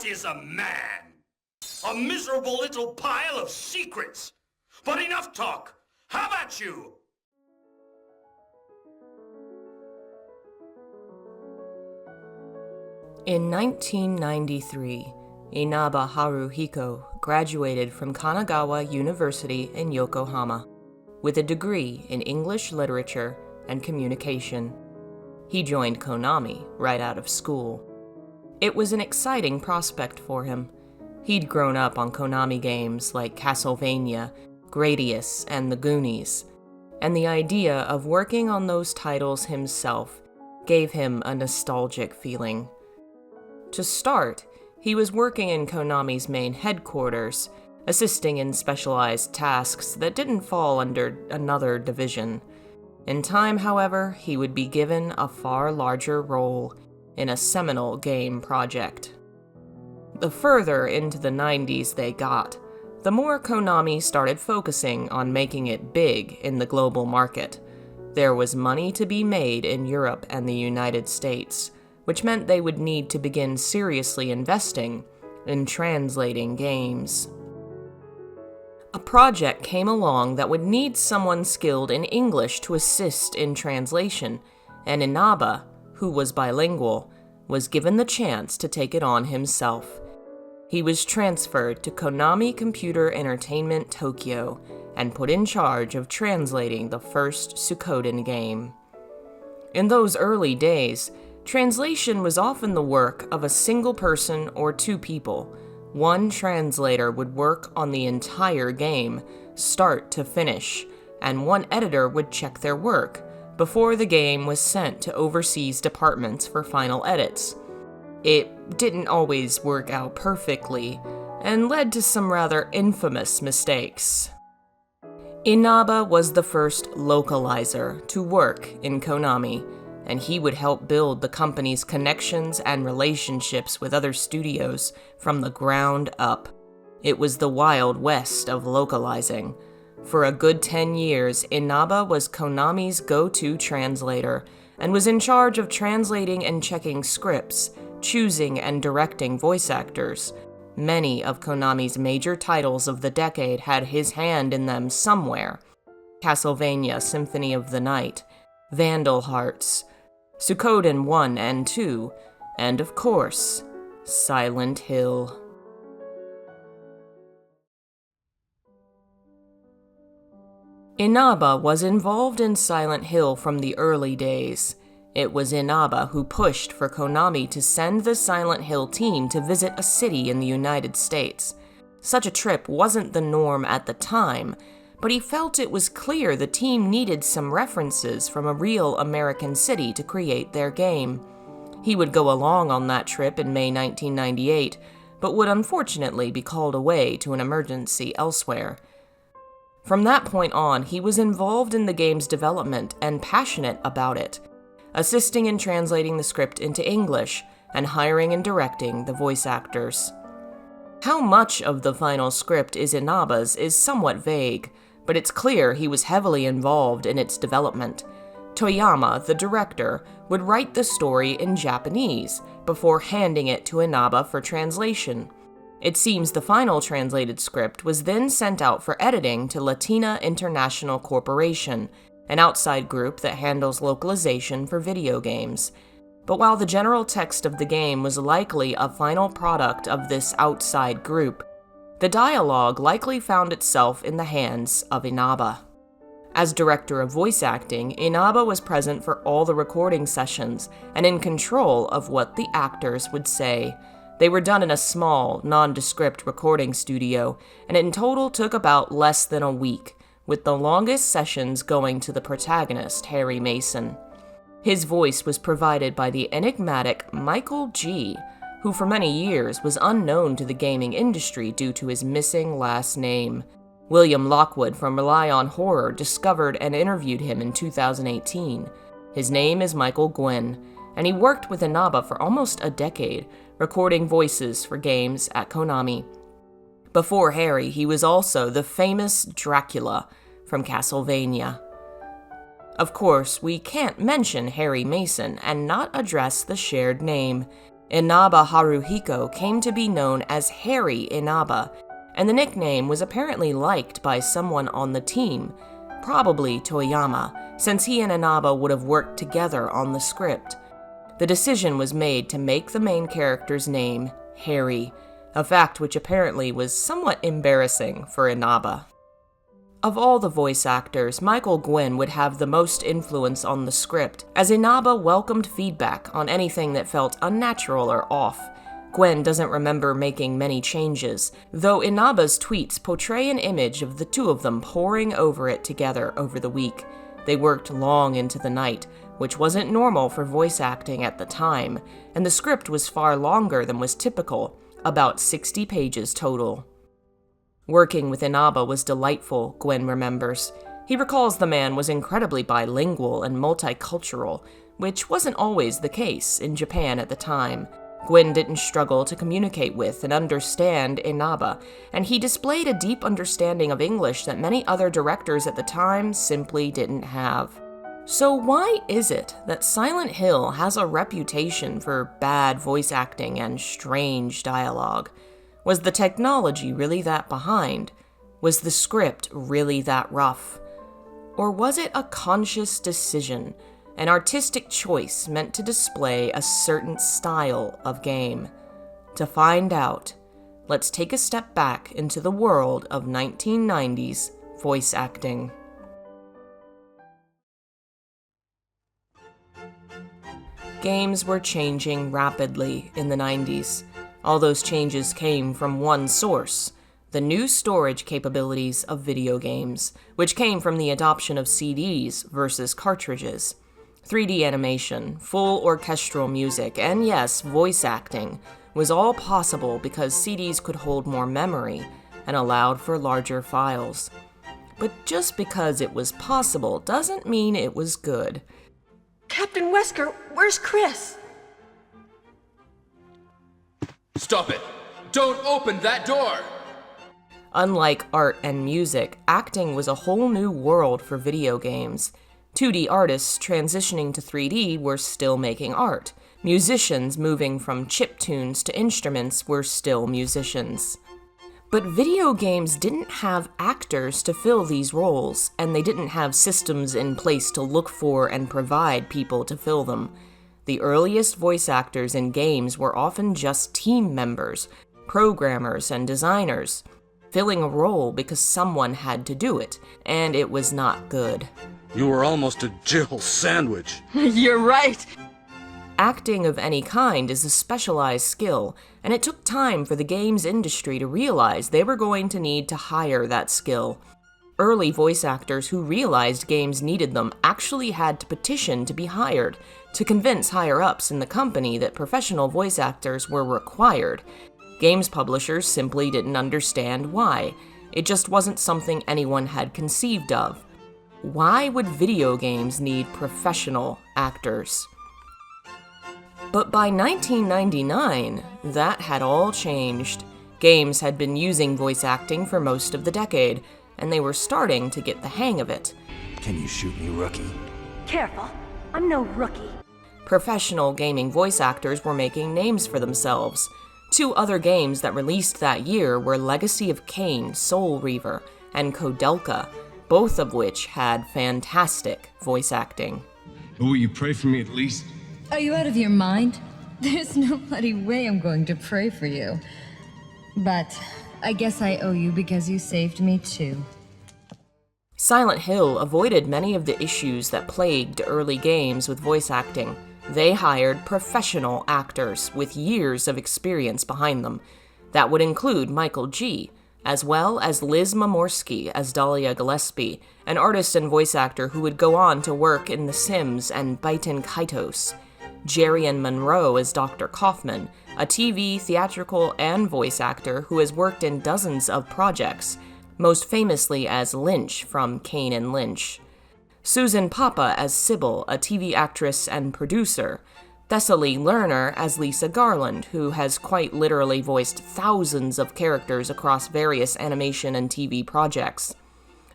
What is a man? A miserable little pile of secrets. But enough talk. How about you? In 1993, Inaba Haruhiko graduated from Kanagawa University in Yokohama with a degree in English literature and communication. He joined Konami right out of school. It was an exciting prospect for him. He'd grown up on Konami games like Castlevania, Gradius, and The Goonies, and the idea of working on those titles himself gave him a nostalgic feeling. To start, he was working in Konami's main headquarters, assisting in specialized tasks that didn't fall under another division. In time, however, he would be given a far larger role in a seminal game project. The further into the 90s they got, the more Konami started focusing on making it big in the global market. There was money to be made in Europe and the United States, which meant they would need to begin seriously investing in translating games. A project came along that would need someone skilled in English to assist in translation, and Inaba, who was bilingual, was given the chance to take it on himself. He was transferred to Konami Computer Entertainment Tokyo and put in charge of translating the first Suikoden game. In those early days, translation was often the work of a single person or two people. One translator would work on the entire game, start to finish, and one editor would check their work before the game was sent to overseas departments for final edits. It didn't always work out perfectly, and led to some rather infamous mistakes. Inaba was the first localizer to work in Konami, and he would help build the company's connections and relationships with other studios from the ground up. It was the Wild West of localizing. For a good 10 years, Inaba was Konami's go-to translator, and was in charge of translating and checking scripts, choosing and directing voice actors. Many of Konami's major titles of the decade had his hand in them somewhere. Castlevania Symphony of the Night, Vandal Hearts, Suikoden 1 and 2, and of course, Silent Hill. Inaba was involved in Silent Hill from the early days. It was Inaba who pushed for Konami to send the Silent Hill team to visit a city in the United States. Such a trip wasn't the norm at the time, but he felt it was clear the team needed some references from a real American city to create their game. He would go along on that trip in May 1998, but would unfortunately be called away to an emergency elsewhere. From that point on, he was involved in the game's development and passionate about it, assisting in translating the script into English and hiring and directing the voice actors. How much of the final script is Inaba's is somewhat vague, but it's clear he was heavily involved in its development. Toyama, the director, would write the story in Japanese before handing it to Inaba for translation. It seems the final translated script was then sent out for editing to Latina International Corporation, an outside group that handles localization for video games. But while the general text of the game was likely a final product of this outside group, the dialogue likely found itself in the hands of Inaba. As director of voice acting, Inaba was present for all the recording sessions and in control of what the actors would say. They were done in a small, nondescript recording studio, and in total took about less than a week, with the longest sessions going to the protagonist, Harry Mason. His voice was provided by the enigmatic Michael G., who for many years was unknown to the gaming industry due to his missing last name. William Lockwood from Rely on Horror discovered and interviewed him in 2018. His name is Michael Gwynn, and he worked with Inaba for almost a decade, recording voices for games at Konami. Before Harry, he was also the famous Dracula from Castlevania. Of course, we can't mention Harry Mason and not address the shared name. Inaba Haruhiko came to be known as Harry Inaba, and the nickname was apparently liked by someone on the team, probably Toyama, since he and Inaba would have worked together on the script. The decision was made to make the main character's name Harry, a fact which apparently was somewhat embarrassing for Inaba. Of all the voice actors, Michael Gwynn would have the most influence on the script, as Inaba welcomed feedback on anything that felt unnatural or off. Gwynn doesn't remember making many changes, though Inaba's tweets portray an image of the two of them poring over it together over the week. They worked long into the night, which wasn't normal for voice acting at the time, and the script was far longer than was typical, about 60 pages total. Working with Inaba was delightful, Gwynn remembers. He recalls the man was incredibly bilingual and multicultural, which wasn't always the case in Japan at the time. Gwynn didn't struggle to communicate with and understand Inaba, and he displayed a deep understanding of English that many other directors at the time simply didn't have. So why is it that Silent Hill has a reputation for bad voice acting and strange dialogue? Was the technology really that behind? Was the script really that rough? Or was it a conscious decision, an artistic choice meant to display a certain style of game? To find out, let's take a step back into the world of 1990s voice acting. Games were changing rapidly in the 90s. All those changes came from one source: the new storage capabilities of video games, which came from the adoption of CDs versus cartridges. 3D animation, full orchestral music, and yes, voice acting was all possible because CDs could hold more memory and allowed for larger files. But just because it was possible doesn't mean it was good. Captain Wesker, where's Chris? Stop it! Don't open that door! Unlike art and music, acting was a whole new world for video games. 2D artists transitioning to 3D were still making art. Musicians moving from chiptunes to instruments were still musicians. But video games didn't have actors to fill these roles, and they didn't have systems in place to look for and provide people to fill them. The earliest voice actors in games were often just team members, programmers, and designers, filling a role because someone had to do it, and it was not good. You were almost a Jill sandwich. You're right. Acting of any kind is a specialized skill, and it took time for the games industry to realize they were going to need to hire that skill. Early voice actors who realized games needed them actually had to petition to be hired, to convince higher-ups in the company that professional voice actors were required. Games publishers simply didn't understand why. It just wasn't something anyone had conceived of. Why would video games need professional actors? But by 1999, that had all changed. Games had been using voice acting for most of the decade, and they were starting to get the hang of it. Can you shoot me, rookie? Careful, I'm no rookie. Professional gaming voice actors were making names for themselves. 2 other games that released that year were Legacy of Kain, Soul Reaver, and Koudelka, both of which had fantastic voice acting. But will you pray for me at least? Are you out of your mind? There's no bloody way I'm going to pray for you. But I guess I owe you because you saved me too. Silent Hill avoided many of the issues that plagued early games with voice acting. They hired professional actors with years of experience behind them. That would include Michael G., as well as Liz Mamorsky as Dahlia Gillespie, an artist and voice actor who would go on to work in The Sims and Baiten Kaitos. Jerrian Monroe as Dr. Kaufman, a TV, theatrical, and voice actor who has worked in dozens of projects, most famously as Lynch from Kane and Lynch. Susan Papa as Sybil, a TV actress and producer. Thessaly Lerner as Lisa Garland, who has quite literally voiced thousands of characters across various animation and TV projects.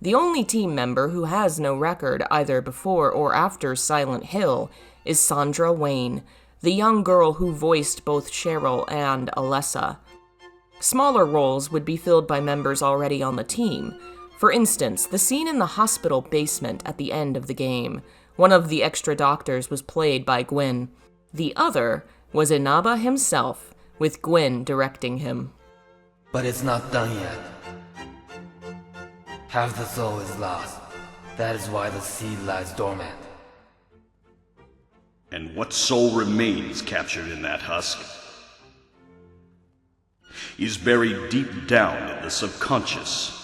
The only team member who has no record either before or after Silent Hill is Sandra Wayne, the young girl who voiced both Cheryl and Alessa. Smaller roles would be filled by members already on the team. For instance, the scene in the hospital basement at the end of the game. One of the extra doctors was played by Gwyn. The other was Inaba himself, with Gwyn directing him. But it's not done yet. Half the soul is lost. That is why the seed lies dormant. And what soul remains captured in that husk is buried deep down in the subconscious.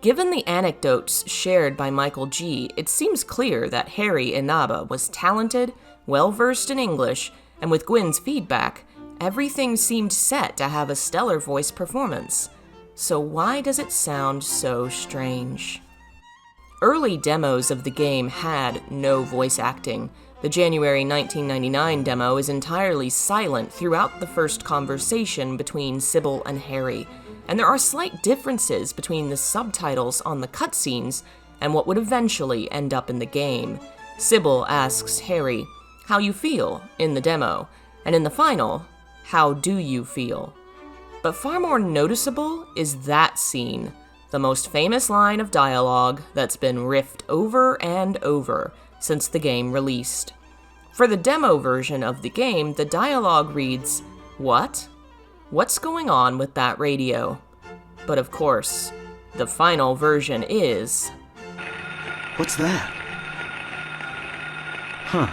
Given the anecdotes shared by Michael G., it seems clear that Harry Inaba was talented, well-versed in English, and with Gwyn's feedback, everything seemed set to have a stellar voice performance. So why does it sound so strange? Early demos of the game had no voice acting. The January 1999 demo is entirely silent throughout the first conversation between Sybil and Harry, and there are slight differences between the subtitles on the cutscenes and what would eventually end up in the game. Sybil asks Harry, "How you feel?" in the demo, and in the final, "How do you feel?" But far more noticeable is that scene, the most famous line of dialogue that's been riffed over and over since the game released. For the demo version of the game, the dialogue reads, "What? What's going on with that radio?" But of course, the final version is... What's that? Huh.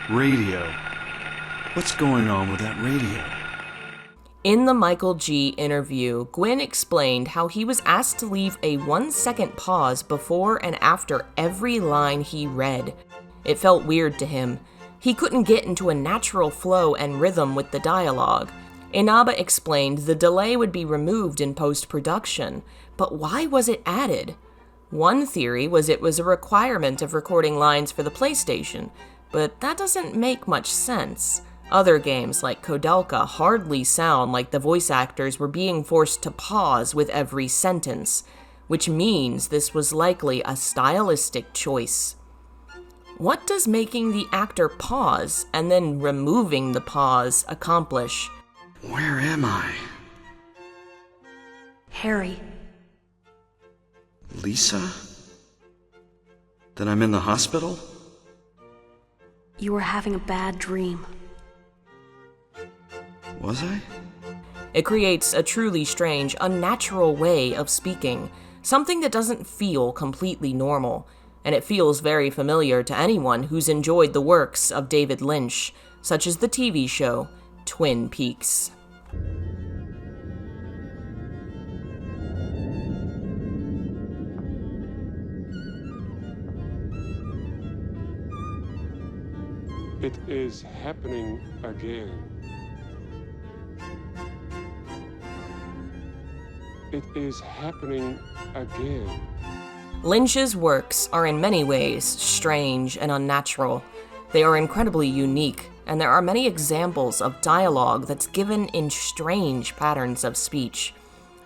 Radio. What's going on with that radio? In the Michael G. interview, Gwyn explained how he was asked to leave a 1-second pause before and after every line he read. It felt weird to him. He couldn't get into a natural flow and rhythm with the dialogue. Inaba explained the delay would be removed in post-production, but why was it added? One theory was it was a requirement of recording lines for the PlayStation, but that doesn't make much sense. Other games like Kodelka hardly sound like the voice actors were being forced to pause with every sentence, which means this was likely a stylistic choice. What does making the actor pause and then removing the pause accomplish? Where am I? Harry. Lisa? That I'm in the hospital? You were having a bad dream. Was I? It creates a truly strange, unnatural way of speaking, something that doesn't feel completely normal, and it feels very familiar to anyone who's enjoyed the works of David Lynch, such as the TV show Twin Peaks. It is happening again. It is happening again. Lynch's works are in many ways strange and unnatural. They are incredibly unique, and there are many examples of dialogue that's given in strange patterns of speech.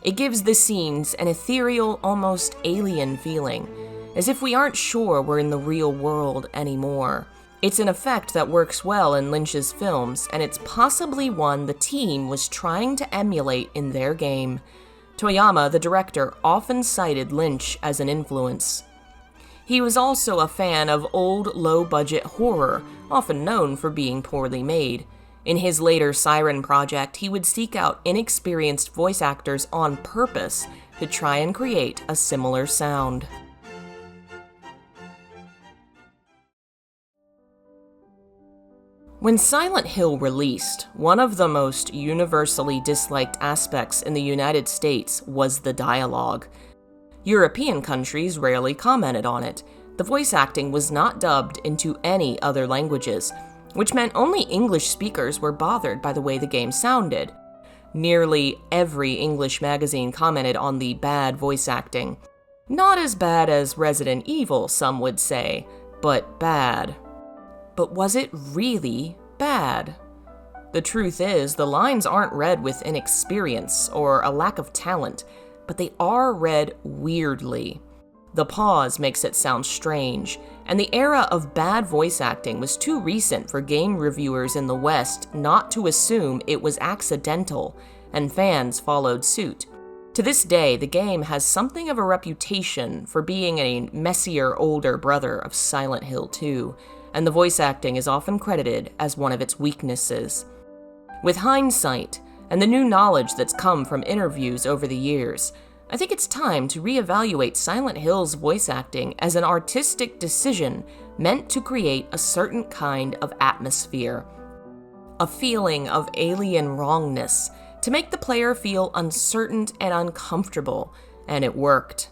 It gives the scenes an ethereal, almost alien feeling, as if we aren't sure we're in the real world anymore. It's an effect that works well in Lynch's films, and it's possibly one the team was trying to emulate in their game. Toyama, the director, often cited Lynch as an influence. He was also a fan of old, low-budget horror, often known for being poorly made. In his later Siren project, he would seek out inexperienced voice actors on purpose to try and create a similar sound. When Silent Hill released, one of the most universally disliked aspects in the United States was the dialogue. European countries rarely commented on it. The voice acting was not dubbed into any other languages, which meant only English speakers were bothered by the way the game sounded. Nearly every English magazine commented on the bad voice acting. Not as bad as Resident Evil, some would say, but bad. But was it really bad? The truth is, the lines aren't read with inexperience or a lack of talent, but they are read weirdly. The pause makes it sound strange, and the era of bad voice acting was too recent for game reviewers in the West not to assume it was accidental, and fans followed suit. To this day, the game has something of a reputation for being a messier older brother of Silent Hill 2, and the voice acting is often credited as one of its weaknesses. With hindsight, and the new knowledge that's come from interviews over the years, I think it's time to reevaluate Silent Hill's voice acting as an artistic decision meant to create a certain kind of atmosphere. A feeling of alien wrongness, to make the player feel uncertain and uncomfortable, and it worked.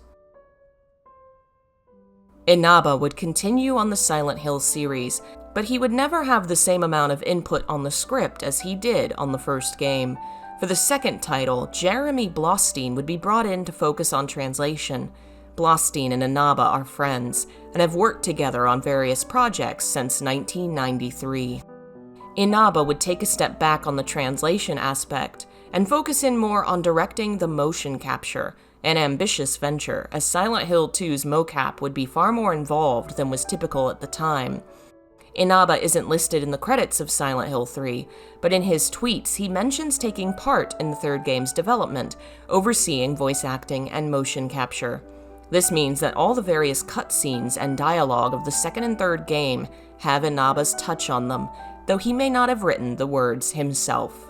Inaba would continue on the Silent Hill series, but he would never have the same amount of input on the script as he did on the first game. For the second title, Jeremy Blostein would be brought in to focus on translation. Blostein and Inaba are friends, and have worked together on various projects since 1993. Inaba would take a step back on the translation aspect, and focus in more on directing the motion capture, an ambitious venture, as Silent Hill 2's mocap would be far more involved than was typical at the time. Inaba isn't listed in the credits of Silent Hill 3, but in his tweets he mentions taking part in the third game's development, overseeing voice acting and motion capture. This means that all the various cutscenes and dialogue of the second and third game have Inaba's touch on them, though he may not have written the words himself.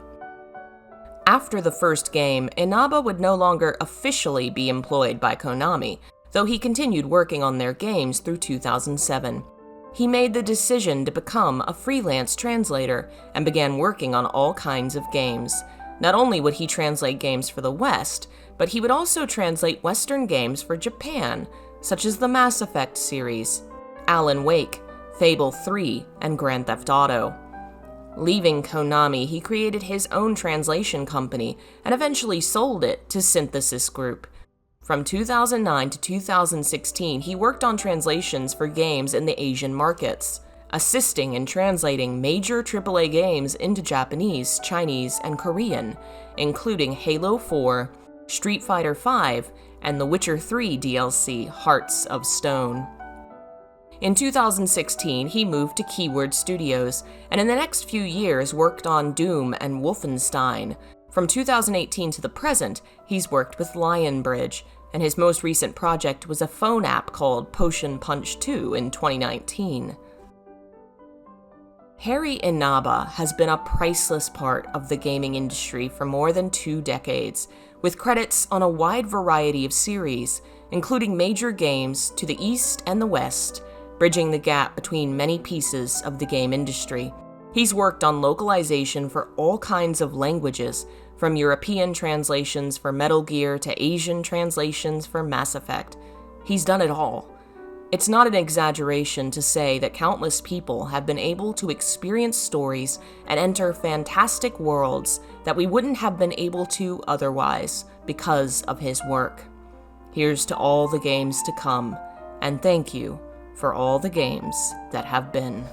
After the first game, Inaba would no longer officially be employed by Konami, though he continued working on their games through 2007. He made the decision to become a freelance translator and began working on all kinds of games. Not only would he translate games for the West, but he would also translate Western games for Japan, such as the Mass Effect series, Alan Wake, Fable 3, and Grand Theft Auto. Leaving Konami, he created his own translation company and eventually sold it to Synthesis Group. From 2009 to 2016, he worked on translations for games in the Asian markets, assisting in translating major AAA games into Japanese, Chinese, and Korean, including Halo 4, Street Fighter V, and The Witcher 3 DLC, Hearts of Stone. In 2016, he moved to Keyword Studios, and in the next few years worked on Doom and Wolfenstein. From 2018 to the present, he's worked with Lionbridge, and his most recent project was a phone app called Potion Punch 2 in 2019. Harry Inaba has been a priceless part of the gaming industry for more than 2 decades, with credits on a wide variety of series, including major games to the East and the West, bridging the gap between many pieces of the game industry. He's worked on localization for all kinds of languages, from European translations for Metal Gear to Asian translations for Mass Effect. He's done it all. It's not an exaggeration to say that countless people have been able to experience stories and enter fantastic worlds that we wouldn't have been able to otherwise because of his work. Here's to all the games to come, and thank you for all the games that have been.